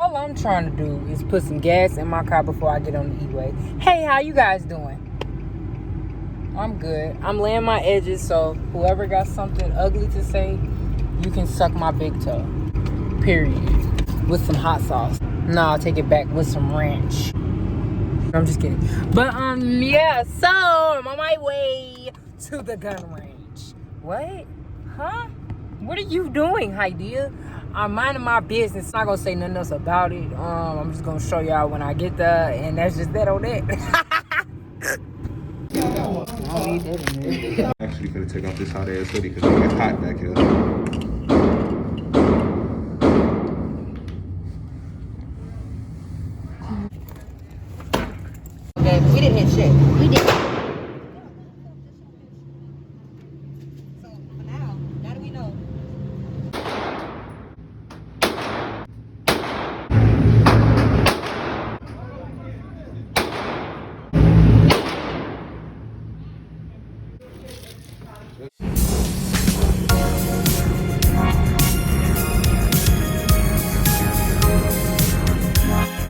All I'm trying to do is put some gas in my car before I get on the E-way. Hey, how you guys doing? I'm good. I'm laying my edges, so whoever got something ugly to say, you can suck my big toe. Period. With some hot sauce. No, I'll take it back with some ranch. I'm just kidding. But, yeah, so I'm on my way to the gun range. What? Huh? What are you doing, Heidi? I'm minding my business. I'm not gonna say nothing else about it. I'm just gonna show y'all when I get there, and that's just that on that. I don't need that in there. I'm actually gonna take off this hot ass hoodie because it gets hot back here. Okay, we didn't hit shit. We did.